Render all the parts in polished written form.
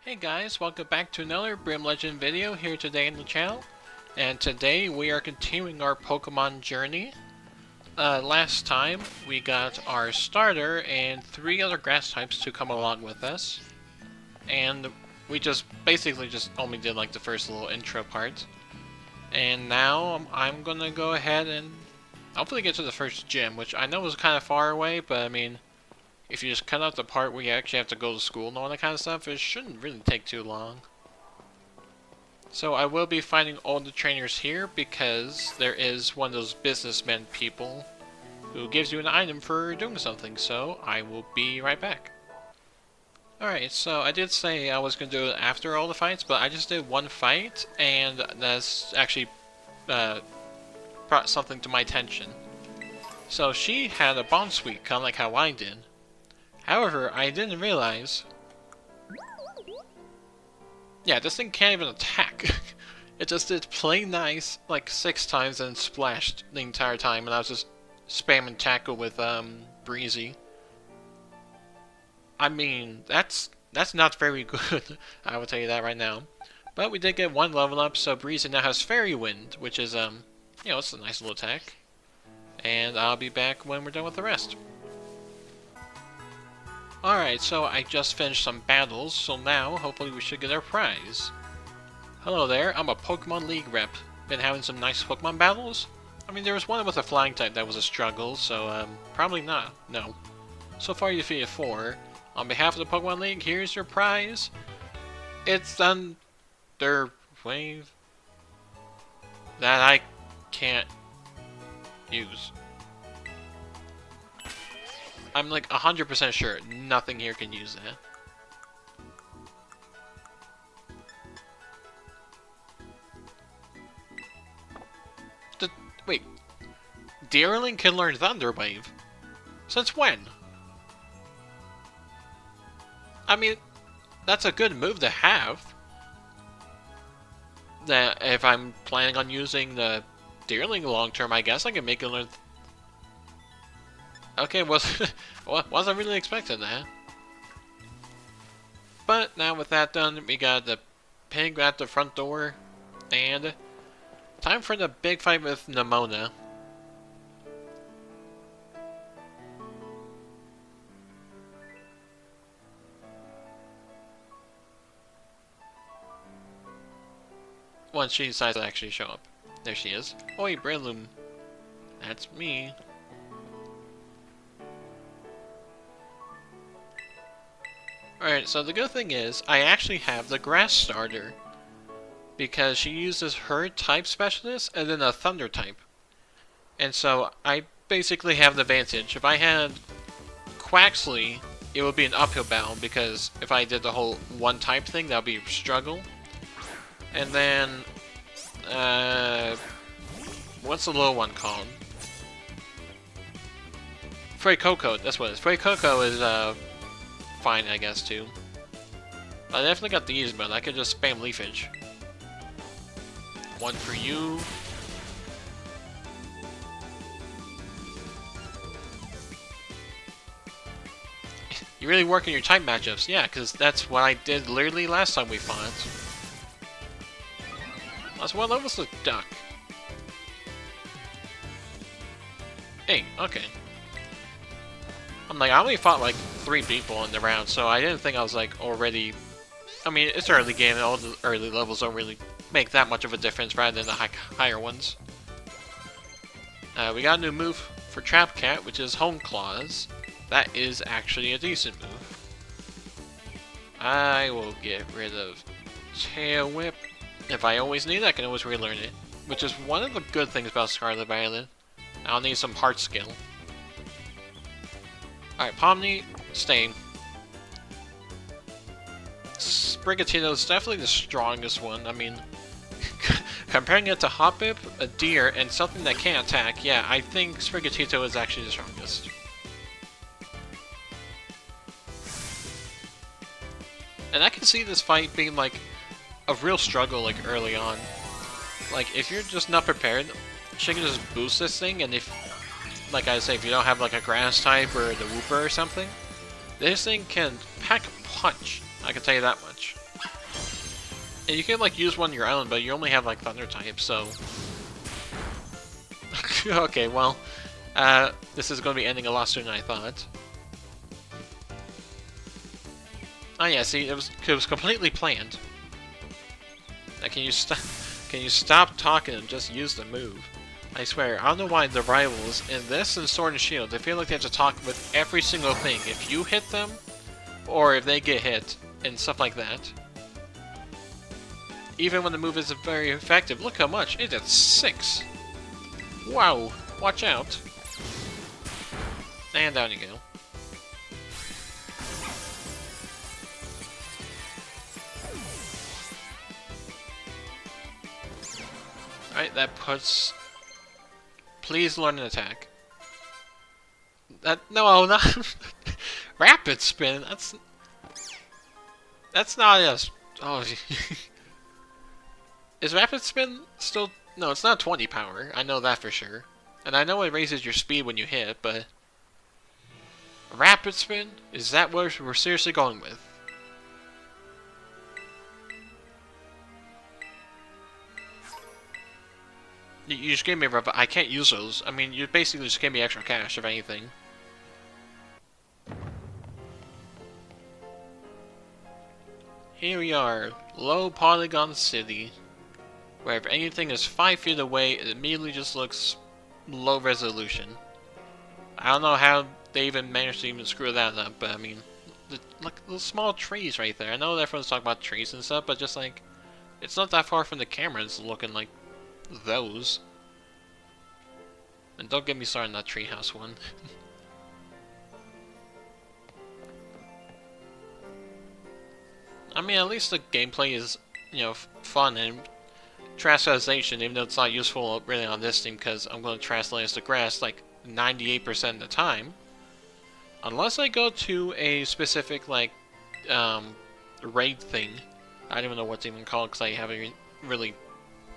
Hey guys, welcome back to another Brim Legend video here today in the channel. And today we are continuing our Pokemon journey. Last time we got our starter and 3 other grass types to come along with us. And we basically just only did like the first little intro part. And now I'm gonna go ahead and hopefully get to the first gym, which I know was kind of far away, but I mean, if you just cut out the part where you actually have to go to school and all that kind of stuff, it shouldn't really take too long. So I will be finding all the trainers here because there is one of those businessmen people who gives you an item for doing something, so I will be right back. Alright, so I did say I was going to do it after all the fights, but I just did one fight, and that's actually brought something to my attention. So she had a bomb sweep, kind of like how I did. However, I didn't realize... Yeah, this thing can't even attack. It just did play nice like 6 times and splashed the entire time, and I was just spamming tackle with Breezy. I mean, that's not very good, I will tell you that right now. But we did get 1 level up, so Breezy now has Fairy Wind, which is, you know, it's a nice little attack. And I'll be back when we're done with the rest. Alright, so I just finished some battles, so now, hopefully we should get our prize. Hello there, I'm a Pokemon League rep. Been having some nice Pokemon battles? I mean, there was one with a flying type that was a struggle, so, probably not, no. So far you defeated 4. On behalf of the Pokemon League, here's your prize. It's Thunder Wave that I can't use. I'm like 100% sure nothing here can use that. Wait, Deerling can learn Thunder Wave? Since when? I mean, that's a good move to have. That if I'm planning on using the Deerling long term, I guess I can make it learn. Okay, wasn't really expecting that. But now with that done, we got the pig at the front door, and time for the big fight with Nemona. Once she decides to actually show up. There she is. Oi, Breloom. That's me. Alright, so the good thing is, I actually have the grass starter. Because she uses her type specialist and then a thunder type. And so I basically have the advantage. If I had Quaxley, it would be an uphill battle because if I did the whole one type thing, that would be a struggle. And then, what's the little one called? Fuecoco, that's what it is. Fuecoco is, fine, I guess, too. I definitely got these, but I could just spam Leafage. 1 for you. You really work in your type matchups, yeah, because that's what I did literally last time we fought. That's what level's the duck. Hey, okay. I'm like, I only fought like 3 people in the round, so I didn't think I was like already... I mean, it's early game, and all the early levels don't really make that much of a difference rather than the higher ones. We got a new move for Trap Cat, which is Home Claws. That is actually a decent move. I will get rid of Tail Whip. If I always need it, I can always relearn it. Which is one of the good things about Scarlet Violet. I'll need some heart skill. Alright, Pomni, Stain. Sprigatito is definitely the strongest one. I mean, comparing it to Hoppip, a deer, and something that can't attack, yeah, I think Sprigatito is actually the strongest. And I can see this fight being like a real struggle like early on. Like, if you're just not prepared, she can just boost this thing, and if, like I say, if you don't have like a grass type or the Wooper or something, this thing can pack a punch, I can tell you that much. And you can like use one of your own, but you only have like thunder type, so... Okay, well, this is going to be ending a lot sooner than I thought. Oh yeah, see, it was completely planned. Now, can you stop talking and just use the move? I swear, I don't know why the rivals in this and Sword and Shield, they feel like they have to talk with every single thing. If you hit them, or if they get hit, and stuff like that. Even when the move isn't very effective, look how much. It's at 6. Wow, watch out. And down you go. Alright, that puts... Please learn an attack. No, not... Rapid Spin? That's not a... Oh... Is Rapid Spin still... No, it's not 20 power. I know that for sure. And I know it raises your speed when you hit, but... Rapid Spin? Is that what we're seriously going with? You just gave me a... I can't use those. I mean, you basically just gave me extra cash, if anything. Here we are. Low Polygon City. Where if anything is 5 feet away, it immediately just looks low resolution. I don't know how they even managed to even screw that up, but I mean... Look, those small trees right there. I know everyone's talking about trees and stuff, but just like... It's not that far from the cameras looking like... those. And don't get me started on that treehouse one. I mean, at least the gameplay is, you know, fun and translation, even though it's not useful really on this team because I'm going to translate as the grass like 98% of the time. Unless I go to a specific, like, raid thing. I don't even know what to even call it because I haven't really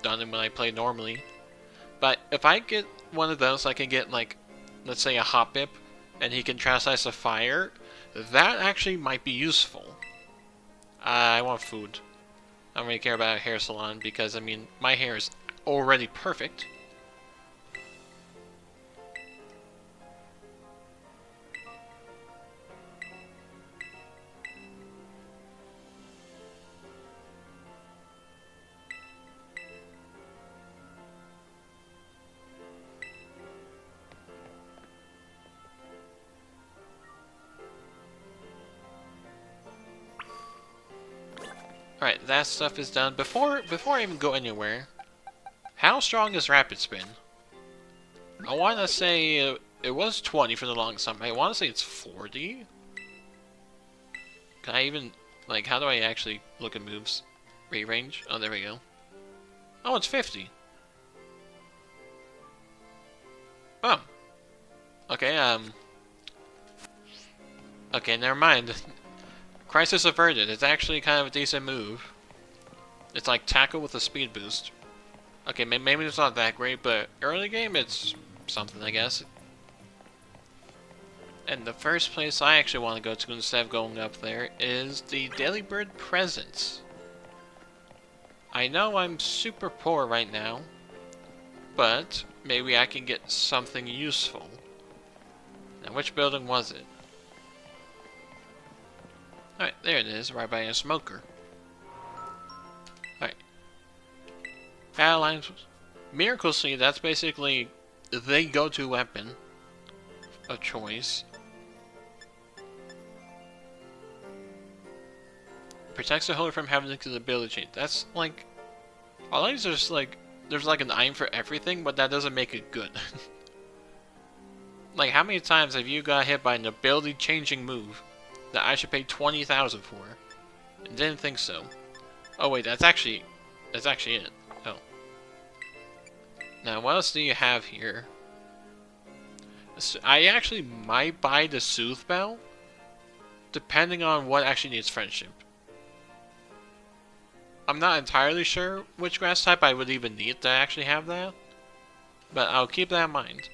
done it when I play normally. But if I get one of those, I can get, like, let's say a Hopip, and he can translate a fire, that actually might be useful. I want food. I don't really care about a hair salon because, I mean, my hair is already perfect. Alright, that stuff is done. Before I even go anywhere, how strong is Rapid Spin? I want to say it was 20 for the longest time. I want to say it's 40. Can I even, like, how do I actually look at moves? Rate range? Oh, there we go. Oh, it's 50. Oh. Okay, okay, never mind. Crisis averted. It's actually kind of a decent move. It's like tackle with a speed boost. Okay, maybe it's not that great, but early game it's something, I guess. And the first place I actually want to go to instead of going up there is the Daily Bird Presents. I know I'm super poor right now, but maybe I can get something useful. Now, which building was it? Alright, there it is, right by a smoker. Alright. Battle lines. Miracle Seed, that's basically the go-to weapon of choice. Protects the holder from having the ability change. That's like... All these are just like... There's like an item for everything, but that doesn't make it good. Like, how many times have you got hit by an ability-changing move that I should pay 20,000 for? I didn't think so. Oh wait, that's actually it. Oh. Now, what else do you have here? I actually might buy the Soothe Bell, depending on what actually needs friendship. I'm not entirely sure which grass type I would even need to actually have that, but I'll keep that in mind.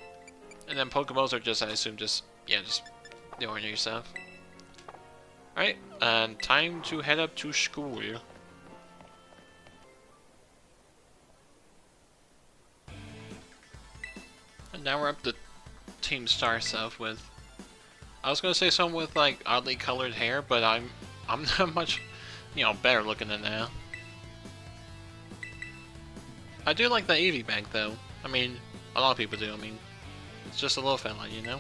And then Pokeballs are just, I assume, just the ordinary stuff. Alright, time to head up to school. now we're up to Team Star South with... I was gonna say someone with, like, oddly colored hair, but I'm not much, you know, better looking than that. I do like the Eevee bag, though. I mean, a lot of people do. I mean, it's just a little fella, you know?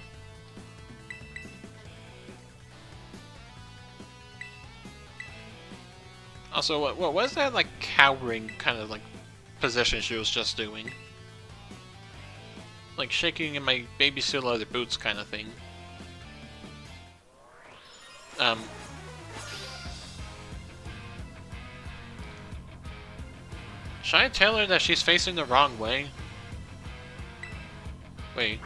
Also, what was that, like, cowering kind of, like, position she was just doing? Like, shaking in my baby steel leather boots kind of thing. Should I tell her that she's facing the wrong way? Wait.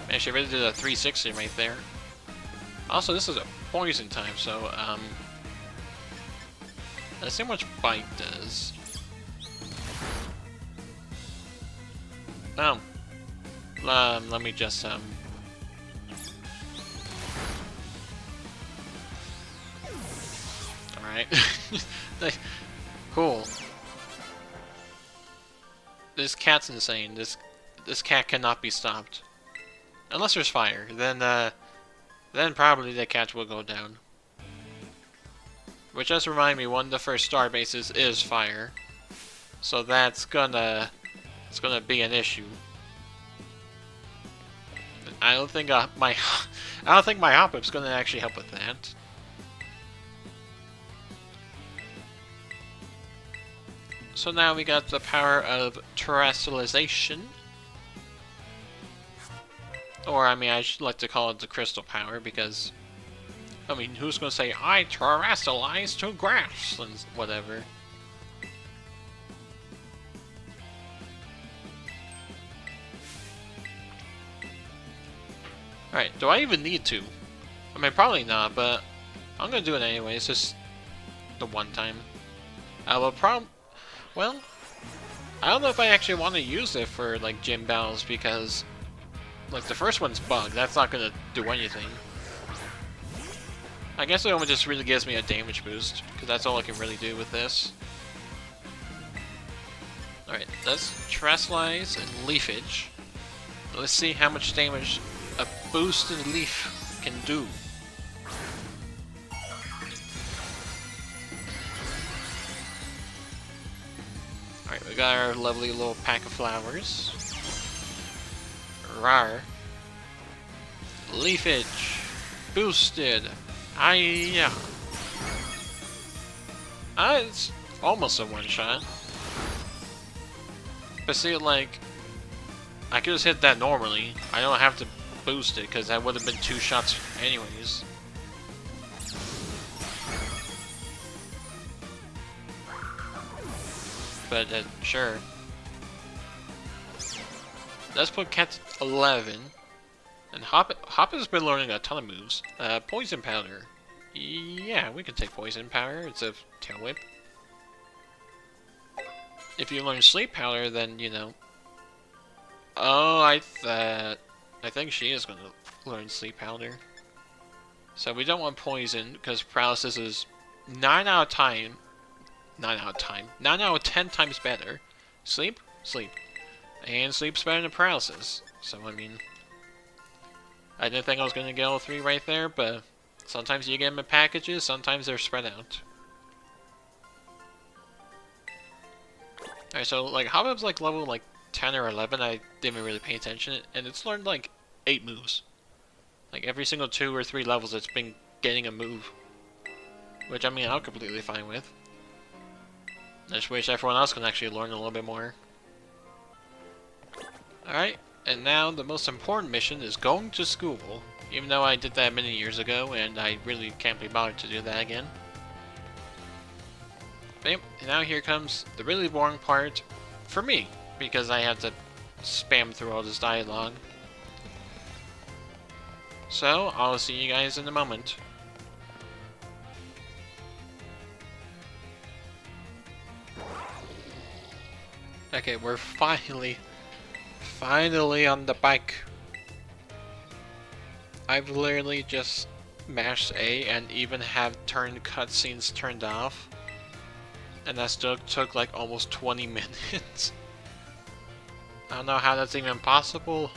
Man, she really did a 360 right there. Also, this is a poison type, so, let's see how much bite does. Oh. Let me just, Alright. Cool. This cat's insane. This cat cannot be stopped. Unless there's fire. Then probably the cat will go down. Which does remind me, one of the first star bases is fire. So that's gonna... it's gonna be an issue. I don't think my Hoppip's gonna actually help with that. So now we got the power of terrestrialization. Or, I mean, I should like to call it the crystal power, because... I mean, who's gonna say, I terrestrialize to grass, and whatever. Alright, do I even need to? I mean, probably not, but... I'm gonna do it anyway, it's just... the one time. Well... I don't know if I actually want to use it for, like, gym battles, because... like, the first one's bugged, that's not gonna do anything. I guess it only just really gives me a damage boost, because that's all I can really do with this. Alright, let's terrestrialize and leafage. Let's see how much damage a boost in leaf can do. Alright, we got our lovely little pack of flowers. Rar. Leafage. Boosted. Yeah. It's almost a one-shot. But see, like... I could just hit that normally. I don't have to boost it, because that would have been 2 shots anyways. But, sure. Let's put Cat 11. And Hopper's been learning a ton of moves. Poison Powder. Yeah, we can take Poison Powder. It's a Tail Whip. If you learn Sleep Powder, then, you know... Oh, I think she is going to learn Sleep Powder. So we don't want Poison, because Paralysis is 9 out of 10 times better. Sleep? Sleep. And Sleep's better than Paralysis. So, I mean... I didn't think I was going to get all 3 right there, but... sometimes you get them in packages, sometimes they're spread out. Alright, so, like, Hobbib's, like, level, like, 10 or 11, I didn't really pay attention, and it's learned, like, 8 moves. Like, every single 2 or 3 levels, it's been getting a move. Which, I mean, I'm completely fine with. I just wish everyone else can actually learn a little bit more. Alright, and now the most important mission is going to school. Even though I did that many years ago, and I really can't be bothered to do that again. But yep, and now here comes the really boring part for me, because I had to spam through all this dialogue. So, I'll see you guys in a moment. Okay, we're finally on the bike. I've literally just mashed A and even have turned cutscenes turned off. And that still took like almost 20 minutes. I don't know how that's even possible.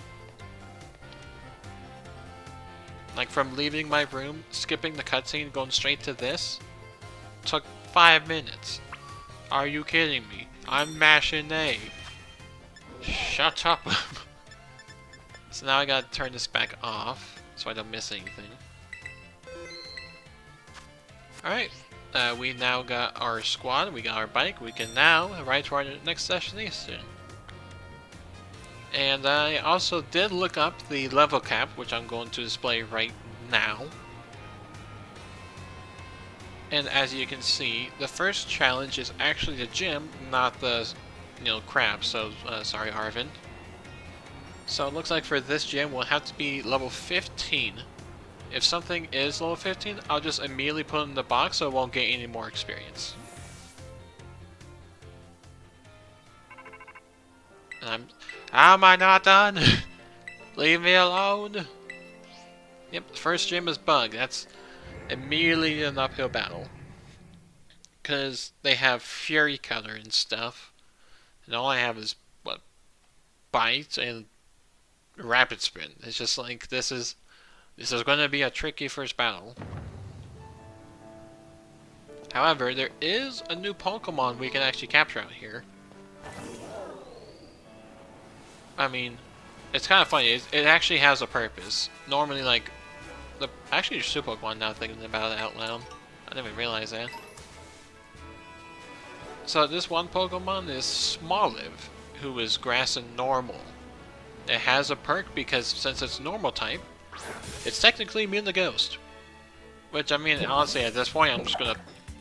Like, from leaving my room, skipping the cutscene, going straight to this, took 5 minutes. Are you kidding me? I'm mashing A. Shut up. So now I gotta turn this back off, so I don't miss anything. Alright, we now got our squad, we got our bike, we can now ride to our next destination. And I also did look up the level cap, which I'm going to display right now. And as you can see, the first challenge is actually the gym, not the, crab, so sorry Arvin. So it looks like for this gym we'll have to be level 15. If something is level 15, I'll just immediately put it in the box so it won't get any more experience. And how am I not done? Leave me alone! Yep, the first gym is bug. That's immediately an uphill battle. Because they have Fury Cutter and stuff. And all I have is, what, Bite and Rapid Sprint. It's just like, this is going to be a tricky first battle. However, there is a new Pokemon we can actually capture out here. I mean, it's kind of funny. It actually has a purpose. Normally, like, actually, your Super Pokemon now thinking about it out loud. I didn't even realize that. So this one Pokemon is Smoliv, who is Grass and Normal. It has a perk because since it's Normal type, it's technically immune to Ghost. Which, I mean, honestly, at this point, I'm just gonna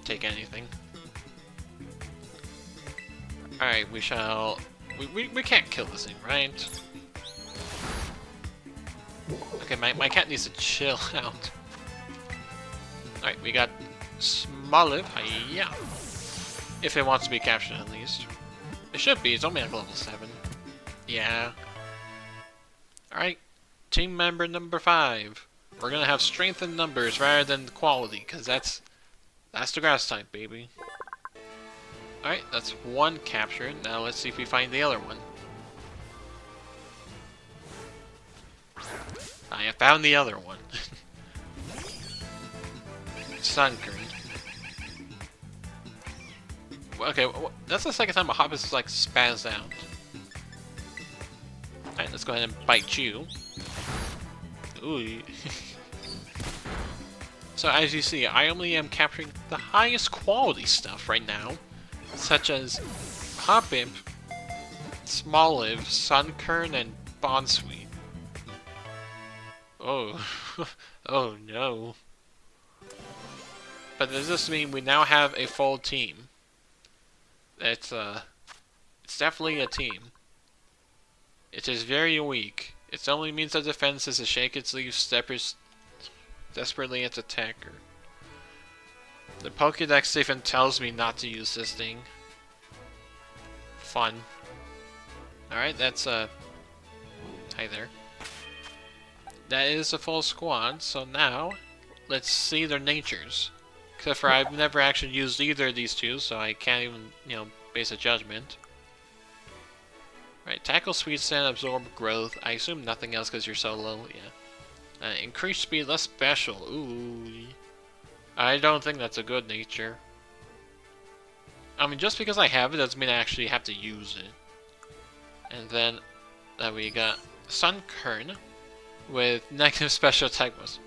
take anything. Alright, we shall... We can't kill this thing, right? Okay, my cat needs to chill out. Alright, we got Smoliv. Yeah. If it wants to be captured, at least. It should be. It's only like level 7. Yeah. Alright. Team member number 5. We're gonna have strength in numbers rather than quality, because that's the grass type, baby. Alright, that's one captured. Now let's see if we find the other one. I have found the other one. Sunkern. Okay, that's the second time a hop is like spazzed out. Alright, let's go ahead and bite you. Ooh. So as you see, I only am capturing the highest quality stuff right now, such as Hoppimp, Smoliv, Sunkern, and Bonsweet. Oh. Oh no. But does this mean we now have a full team? It's definitely a team. It is very weak. Its only means of defense is to shake its leaves desperately its attacker. The Pokédex even tells me not to use this thing. Fun. Alright, that's hi there. That is a full squad, so now let's see their natures. Except for I've never actually used either of these two, so I can't even, base a judgment. Right, tackle, Sweet Sand, absorb growth. I assume nothing else because you're so low, yeah. Increase speed, less special. Ooh. I don't think that's a good nature. I mean, just because I have it doesn't mean I actually have to use it. And then we got Sunkern with negative special attack bonus.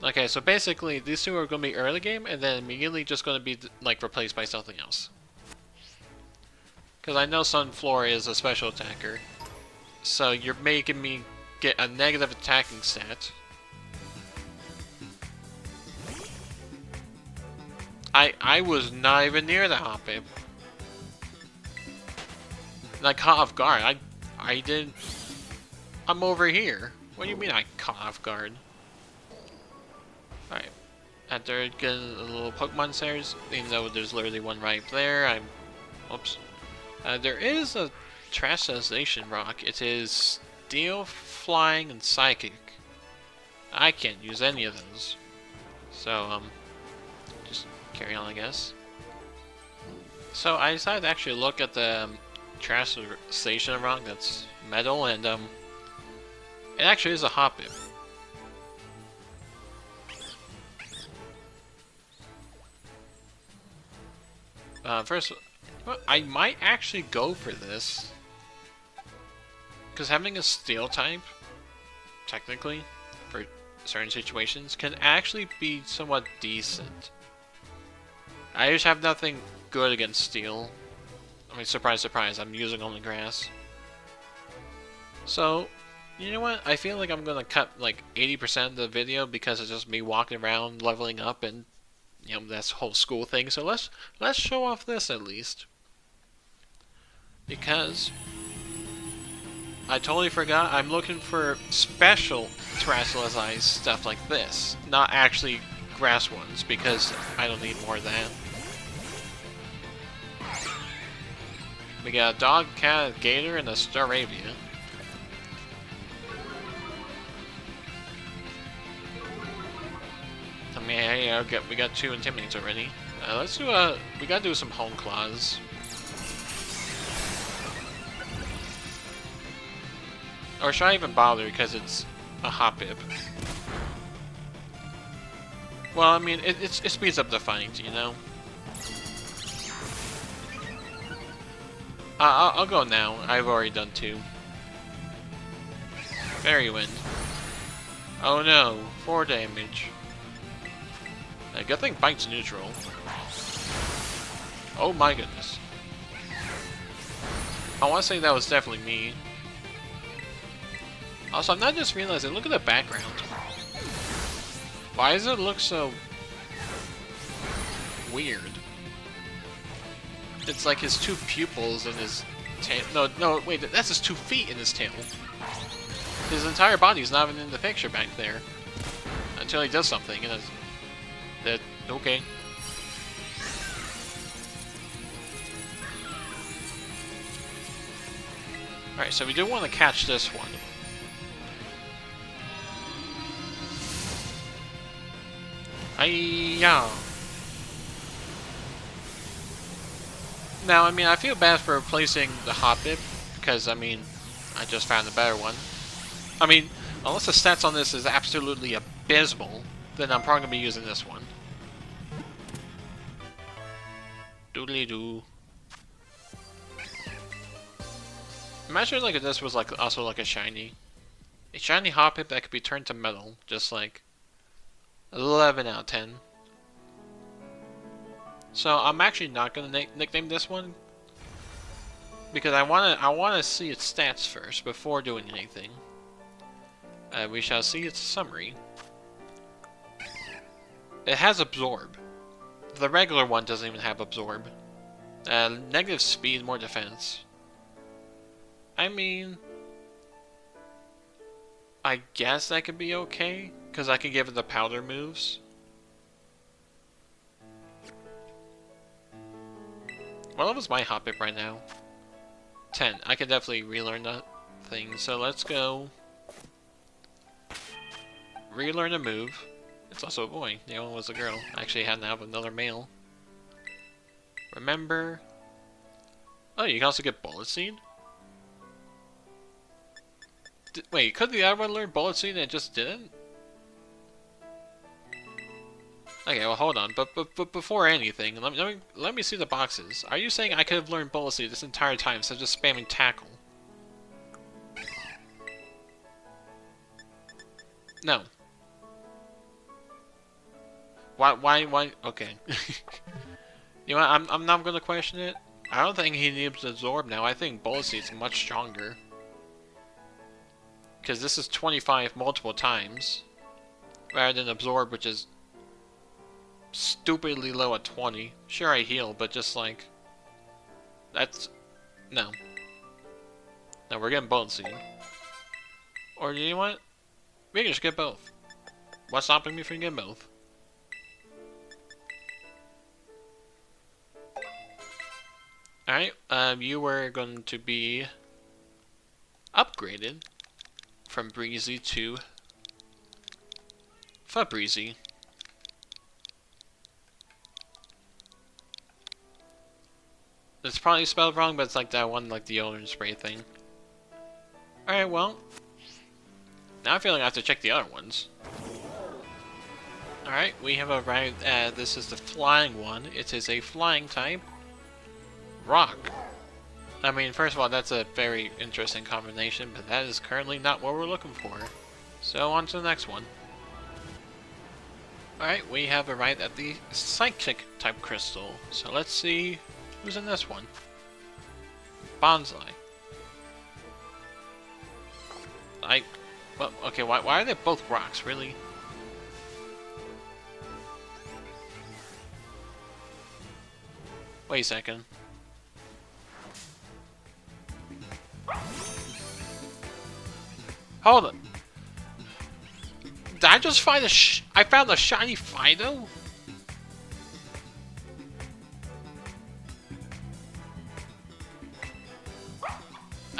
Okay, so basically these two are going to be early game and then immediately just going to be like replaced by something else. Because I know Sunflora is a special attacker. So you're making me get a negative attacking stat. I was not even near the Hoppip. Like, caught off guard. I didn't... I'm over here. What do you mean I caught off guard? Alright. After getting a little Pokemon stairs, even though there's literally one right there, oops. There is a trash sensation rock. It is Steel, Flying, and Psychic. I can't use any of those. So, just carry on, I guess. So I decided to actually look at the trash station rock that's metal, and it actually is a Hoppip. First, I might actually go for this. Because having a steel type, technically, for certain situations, can actually be somewhat decent. I just have nothing good against steel. I mean, surprise, surprise, I'm using only grass. So, you know what? I feel like I'm gonna cut like 80% of the video because it's just me walking around, leveling up, and you know, that's whole school thing. So let's show off this at least. Because I totally forgot I'm looking for special Terrasillus stuff like this, not actually grass ones, because I don't need more of that. We got a dog, cat, a gator, and a Staravia. I mean, hey, we got 2 Intimidates already. Let's do we gotta do some Home Claws. Or should I even bother because it's a Hoppip? Well, I mean, it speeds up the fight, you know? I'll go now. I've already done 2. Fairy Wind. Oh no, 4 damage. Good thing Bite's neutral. Oh my goodness. I want to say that was definitely me. Also, I'm not just realizing, look at the background. Why does it look so weird? It's like his 2 pupils in his tail. No, wait, that's his 2 feet in his tail. His entire body's not even in the picture back there. Until he does something, and it's... okay. Alright, so we do want to catch this one. Hi-ya! Now, I mean, I feel bad for replacing the Hoppip, because, I mean, I just found a better one. I mean, unless the stats on this is absolutely abysmal, then I'm probably going to be using this one. Doodly-doo. Imagine, like, if this was, like, also, like, a shiny. A shiny Hoppip that could be turned to metal, just, like, 11 out of 10. So I'm actually not gonna nickname this one because I wanna see its stats first before doing anything. We shall see its summary. It has Absorb. The regular one doesn't even have Absorb. Negative speed, more defense. I mean, I guess that could be okay because I can give it the powder moves. What level is my Hoppip right now? 10. I can definitely relearn that thing. So let's go. Relearn a move. It's also a boy. The other one was a girl. I actually had to have another male. Remember. Oh, you can also get Bullet Seed? Wait, could the other one learn Bullet Seed and it just didn't? Okay, well, hold on. But before anything, let me see the boxes. Are you saying I could have learned Bullet Seed this entire time instead of just spamming Tackle? No. Why? Okay. You know what? I'm not gonna question it. I don't think he needs Absorb now. I think Bullet Seed's much stronger. Because this is 25 multiple times, rather than Absorb, which is stupidly low at 20. Sure, I heal, but just like... That's... No. No, we're getting Bullet Seed. Or, you know what? We can just get both. What's stopping me from getting both? Alright, you were going to be upgraded from Breezy to Fabrizi. It's probably spelled wrong, but it's like that one, like the orange spray thing. Alright, well. Now I feel like I have to check the other ones. Alright, we have arrived at, this is the flying one. It is a flying type. Rock. I mean, first of all, that's a very interesting combination, but that is currently not what we're looking for. So, on to the next one. Alright, we have arrived at the Psychic type crystal. So let's see who's in this one. Bonsai. Well, okay, why are they both rocks, really? Wait a second. Hold on. Did I just find I found a shiny Fido?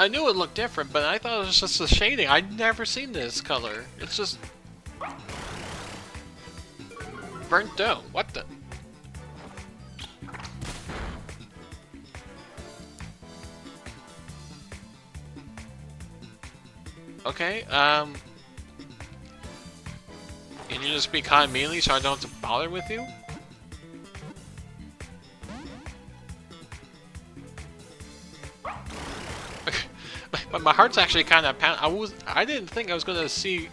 I knew it looked different, but I thought it was just a shading. I'd never seen this color. It's just... burnt dough. What the... Okay, can you just be kind mealy so I don't have to bother with you? But my heart's actually kind of pounding. I didn't think I was gonna see.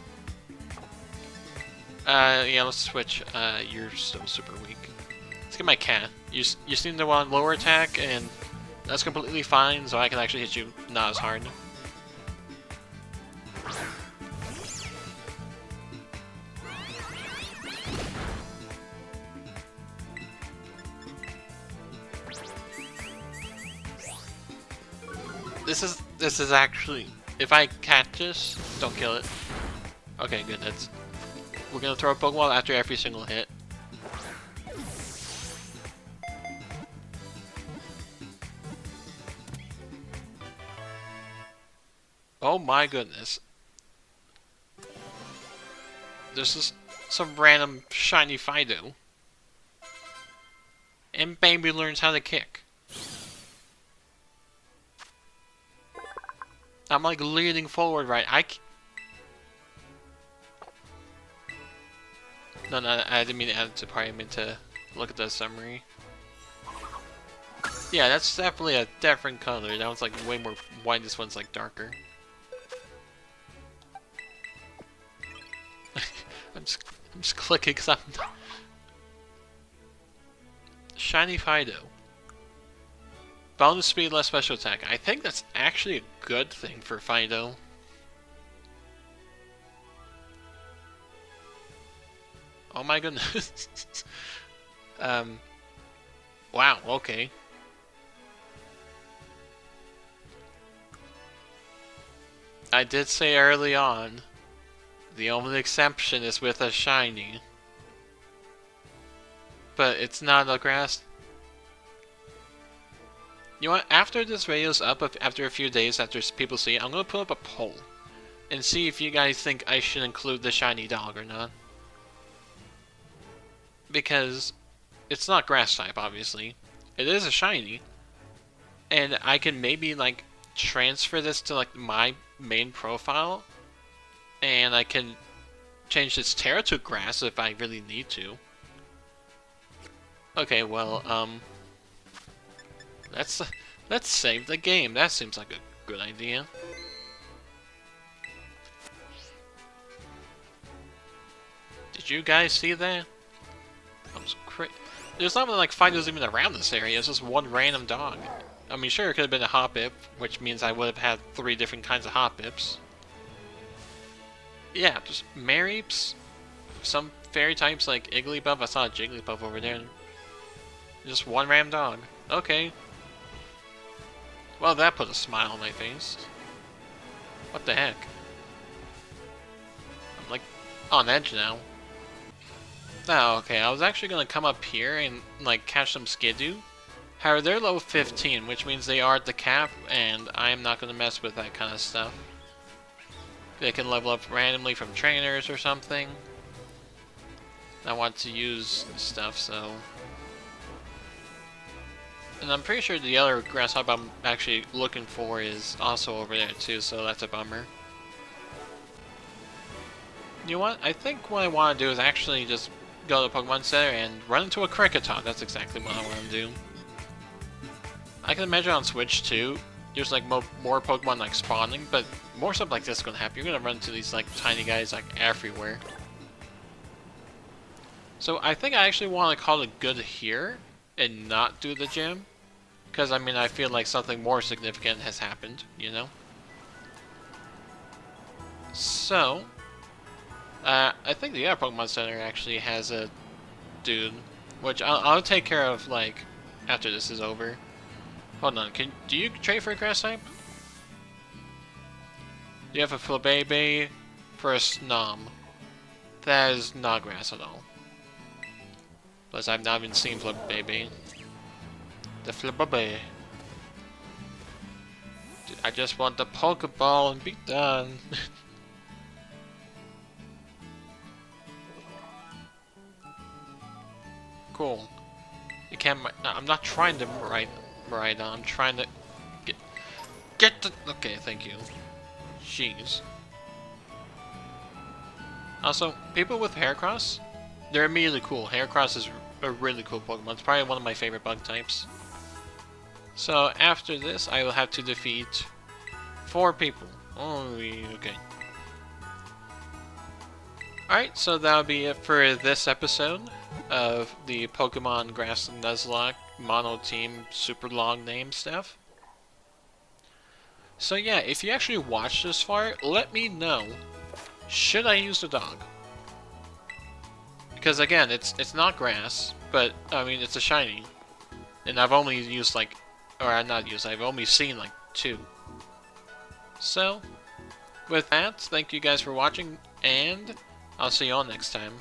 Yeah, let's switch. You're still super weak. Let's get my cat. You seem to want lower attack, and that's completely fine. So I can actually hit you not as hard. This is actually, if I catch this, don't kill it. Okay, good. We're gonna throw a Pokeball after every single hit. Oh my goodness. This is some random shiny Fido. And baby learns how to kick. I'm like leaning forward, right? No, I didn't mean to add it to the party. I meant to look at the summary. Yeah, that's definitely a different color. That one's like way more white. This one's like darker. I'm just clicking because I'm shiny Fido. Bonus speed, less special attack. I think that's actually a good thing for Fido. Oh my goodness. Wow, okay. I did say early on, the only exception is with a shiny. But it's not a grass. You know what, after this video's up, after a few days after people see it, I'm gonna put up a poll and see if you guys think I should include the shiny dog or not. Because it's not grass type, obviously. It is a shiny. And I can maybe like transfer this to like my main profile. And I can change its Terra to grass if I really need to. Okay, well, let's save the game. That seems like a good idea. Did you guys see that? That was crazy. There's not like Fidos even around this area. It's just one random dog. I mean, sure, it could have been a Hoppip, which means I would have had 3 different kinds of Hoppips. Yeah, just Mareeps, some fairy types like Igglybuff. I saw a Jigglypuff over there. Just one random dog. Okay. Well, that put a smile on my face. What the heck? I'm like on edge now. Oh, okay. I was actually gonna come up here and like catch some Skidoo. However, they're level 15, which means they are at the cap, and I am not gonna mess with that kind of stuff. They can level up randomly from trainers or something. I want to use stuff, so... And I'm pretty sure the other grass type I'm actually looking for is also over there too, so that's a bummer. You know what? I think what I want to do is actually just go to the Pokemon Center and run into a Kricketot. That's exactly what I want to do. I can imagine on Switch too, there's like more Pokemon like spawning, but more stuff like this is gonna happen. You're gonna run into these like tiny guys like everywhere. So I think I actually want to call it good here and not do the gym. Because, I mean, I feel like something more significant has happened, you know? So, I think the other Pokemon Center actually has a dude, which I'll take care of, like, after this is over. Hold on, do you trade for a grass type? You have a Flabébé for a Snom. That is not grass at all. Plus, I've not even seen Flabébé. The Flabébé. I just want the Pokeball and be done. Cool. You can't. No, I'm not trying to ride on. I'm trying to get the. Okay, thank you. Jeez. Also, people with Heracross, they're immediately cool. Heracross is a really cool Pokemon. It's probably one of my favorite bug types. So after this, I will have to defeat 4 people. Oh, okay. Alright, so that'll be it for this episode of the Pokemon Grass and Nuzlocke Mono Team super long name stuff. So yeah, if you actually watched this far, let me know. Should I use the dog? Because again, it's not grass, but I mean it's a shiny. And I've only used like, or not used, I've only seen like 2. So, with that, thank you guys for watching, and I'll see you all next time.